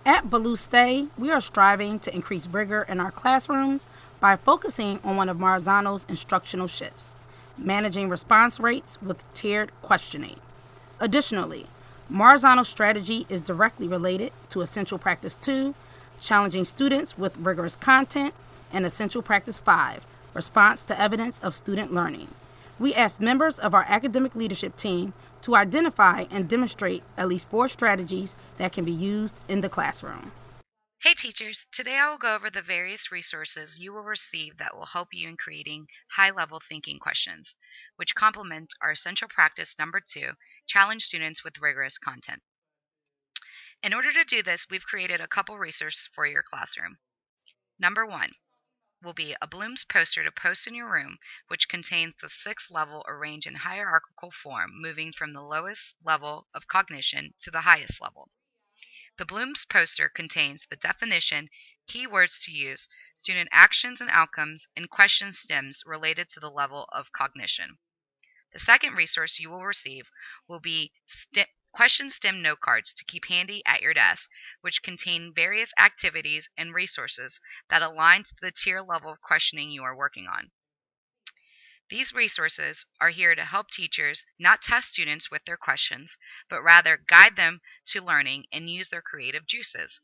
At Ballou STAY, we are striving to increase rigor in our classrooms by focusing on one of Marzano's instructional shifts, managing response rates with tiered questioning. Additionally, Marzano's strategy is directly related to Essential Practice 2, challenging students with rigorous content, and Essential Practice 5, response to evidence of student learning. We asked members of our academic leadership team to identify and demonstrate at least 4 strategies that can be used in the classroom. Hey teachers, today I will go over the various resources you will receive that will help you in creating high-level thinking questions, which complement our essential practice number 2, challenge students with rigorous content. In order to do this, we've created a couple resources for your classroom. Number 1 will be a Bloom's poster to post in your room, which contains the 6 level arranged in hierarchical form, moving from the lowest level of cognition to the highest level. The Bloom's poster contains the definition, key words to use, student actions and outcomes, and question stems related to the level of cognition. The second resource you will receive will be question stem note cards to keep handy at your desk, which contain various activities and resources that align to the tier level of questioning you are working on. These resources are here to help teachers not test students with their questions, but rather guide them to learning and use their creative juices.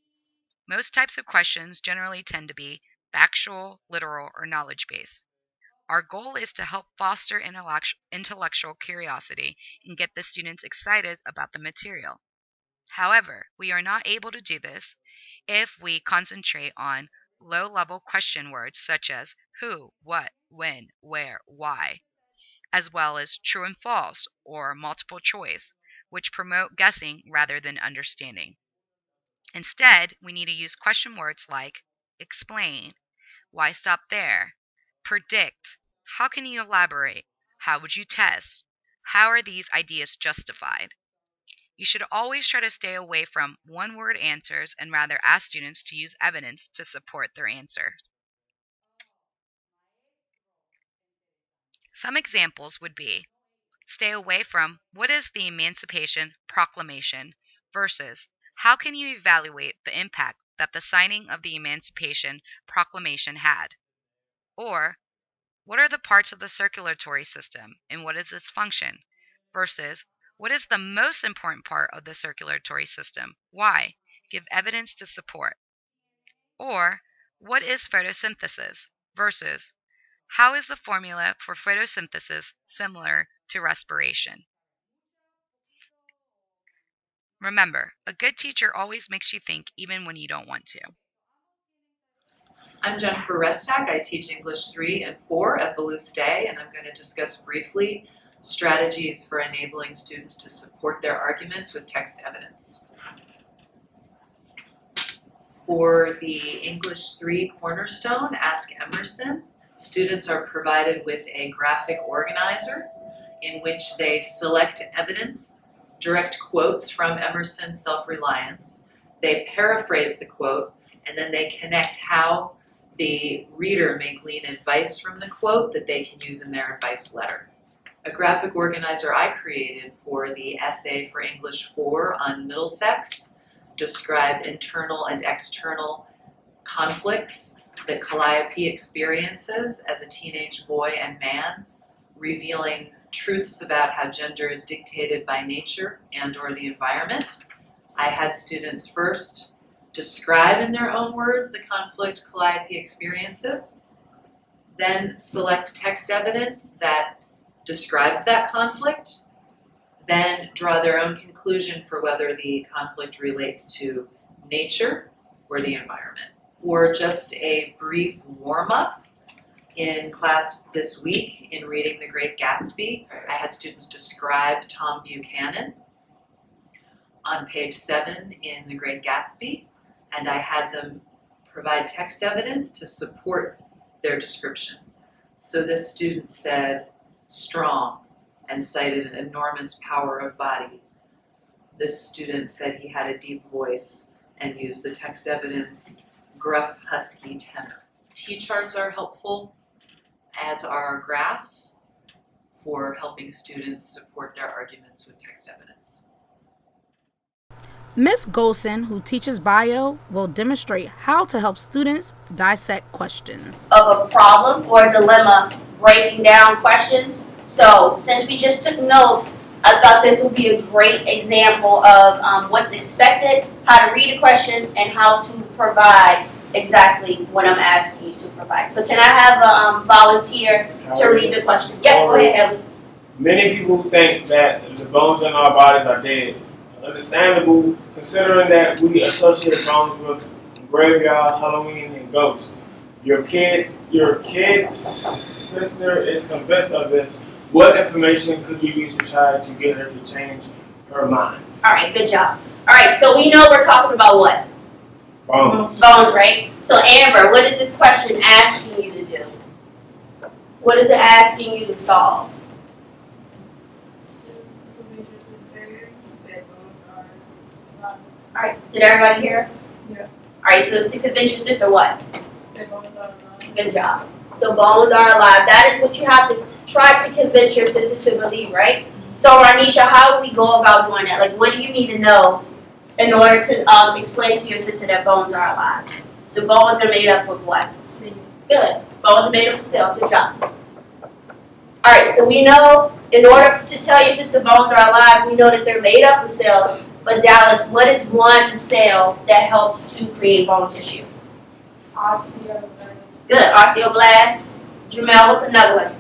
Most types of questions generally tend to be factual, literal, or knowledge-based. Our goal is to help foster intellectual curiosity and get the students excited about the material. However, we are not able to do this if we concentrate on low-level question words such as who, what, when, where, why, as well as true and false or multiple choice, which promote guessing rather than understanding. Instead, we need to use question words like explain, why stop there, predict, how can you elaborate, how would you test, how are these ideas justified. You should always try to stay away from one-word answers and rather ask students to use evidence to support their answers. Some examples would be stay away from what is the Emancipation Proclamation versus how can you evaluate the impact that the signing of the Emancipation Proclamation had? Or what are the parts of the circulatory system and what is its function? Versus what is the most important part of the circulatory system? Why? Give evidence to support. Or what is photosynthesis? Versus how is the formula for photosynthesis similar to respiration? Remember, a good teacher always makes you think even when you don't want to. I'm Jennifer Restak. I teach English 3 and 4 at Ballou STAY, and I'm going to discuss briefly strategies for enabling students to support their arguments with text evidence. For the English 3 cornerstone, Ask Emerson, students are provided with a graphic organizer in which they select evidence, direct quotes from Emerson's Self-Reliance, they paraphrase the quote, and then they connect how the reader may glean advice from the quote that they can use in their advice letter. A graphic organizer I created for the essay for English 4 on Middlesex described internal and external conflicts that Calliope experiences as a teenage boy and man, revealing truths about how gender is dictated by nature and or the environment. I had students first describe in their own words the conflict Calliope experiences, then select text evidence that describes that conflict, then draw their own conclusion for whether the conflict relates to nature or the environment. For just a brief warm-up in class this week in reading The Great Gatsby, I had students describe Tom Buchanan on page 7 in The Great Gatsby, and I had them provide text evidence to support their description. So this student said, strong, and cited an enormous power of body. This student said he had a deep voice and used the text evidence, gruff, husky tenor. T-charts are helpful, as are graphs, for helping students support their arguments with text evidence. Miss Golson, who teaches bio, will demonstrate how to help students dissect questions. Of a problem or dilemma, breaking down questions. So since we just took notes, I thought this would be a great example of what's expected, how to read a question, and how to provide exactly what I'm asking you to provide. So can I have a volunteer to read the question? Yeah, go ahead, Ellie. Many people think that the bones in our bodies are dead. Understandable, considering that we associate bones with graveyards, Halloween, and ghosts. Your kid's sister is convinced of this. What information could you use to try to get her to change her mind? All right, good job. All right, so we know we're talking about what? Bones. Bones, right? So Amber, what is this question asking you to do? What is it asking you to solve? All right, did everybody hear? Yeah. All right, so it's to convince your sister what? Good job. So bones are alive. That is what you have to try to convince your sister to believe, right? So Ranisha, how do we go about doing that? Like, what do you need to know in order to explain to your sister that bones are alive? So bones are made up of what? Good. Bones are made up of cells. Good job. All right, so we know in order to tell your sister bones are alive, we know that they're made up of cells. But Dallas, what is one cell that helps to create bone tissue? Osteoblast. Good. Osteoblast. Jamel, what's another one?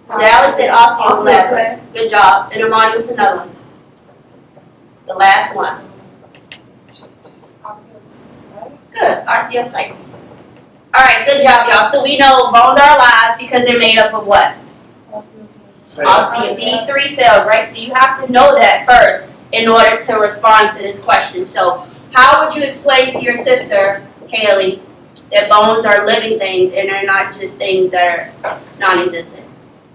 Dallas said osteoblast. Good job. And Armani, what's another one? The last one. Good. Osteocytes. All right. Good job, y'all. So we know bones are alive because they're made up of what? These three cells, right? So you have to know that first in order to respond to this question. So how would you explain to your sister, Haley, that bones are living things and they're not just things that are non-existent?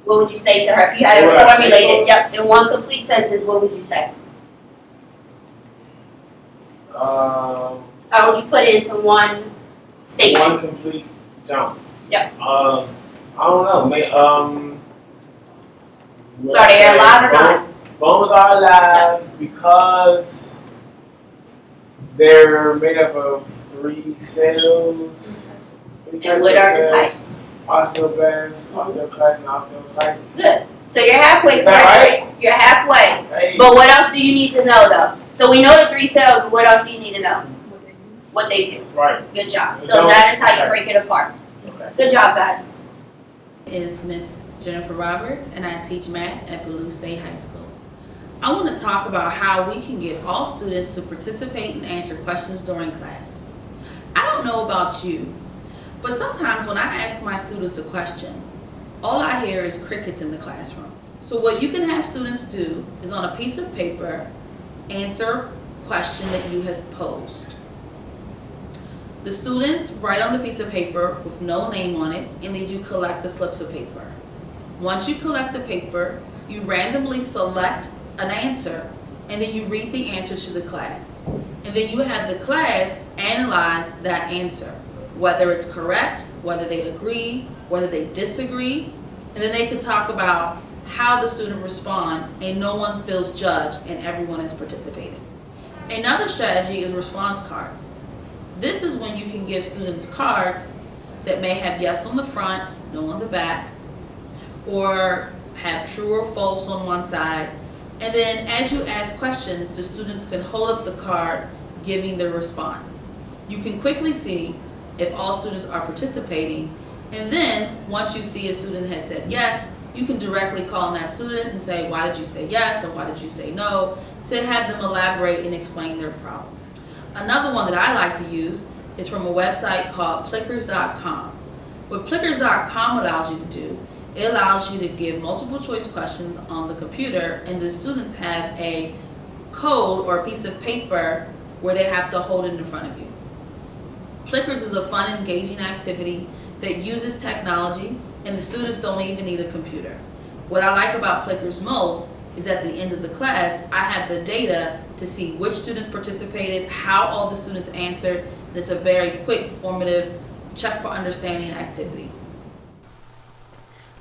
What would you say to her? If you had to formulate it, in one complete sentence, what would you say? How would you put it into one statement? One complete jump. Yep. I don't know. So are they alive or not? Bones are alive because they're made up of three cells. And what are the types? Osteoblasts, osteoclasts, and osteocytes. Good. So you're halfway, Is that right? You're halfway. Hey. But what else do you need to know, though? So we know the three cells, but what else do you need to know? What they do. Right. Good job. So that is how you break it apart. Okay. Good job, guys. Is Miss Jennifer Roberts, and I teach math at Ballou STAY High School. I want to talk about how we can get all students to participate and answer questions during class. I don't know about you, but sometimes when I ask my students a question, all I hear is crickets in the classroom. So what you can have students do is on a piece of paper, answer a question that you have posed. The students write on the piece of paper with no name on it, and then you collect the slips of paper. Once you collect the paper, you randomly select an answer, and then you read the answer to the class. And then you have the class analyze that answer, whether it's correct, whether they agree, whether they disagree, and then they can talk about how the student responds, and no one feels judged, and everyone is participating. Another strategy is response cards. This is when you can give students cards that may have yes on the front, no on the back, or have true or false on one side. And then as you ask questions, the students can hold up the card giving their response. You can quickly see if all students are participating, and then once you see a student has said yes, you can directly call on that student and say, why did you say yes or why did you say no, to have them elaborate and explain their problems. Another one that I like to use is from a website called plickers.com. What plickers.com allows you to do, it allows you to give multiple choice questions on the computer, and the students have a code or a piece of paper where they have to hold it in front of you. Plickers is a fun, engaging activity that uses technology, and the students don't even need a computer. What I like about Plickers most is at the end of the class, I have the data to see which students participated, how all the students answered, and it's a very quick, formative, check for understanding activity.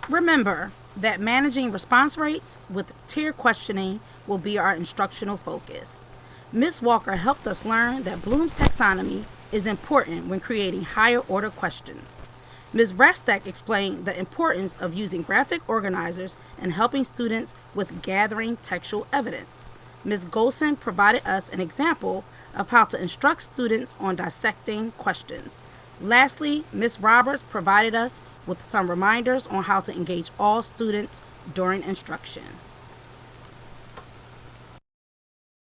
Remember that managing response rates with tiered questioning will be our instructional focus. Ms. Walker helped us learn that Bloom's taxonomy is important when creating higher order questions. Ms. Rastak explained the importance of using graphic organizers and helping students with gathering textual evidence. Ms. Golson provided us an example of how to instruct students on dissecting questions. Lastly, Ms. Roberts provided us with some reminders on how to engage all students during instruction.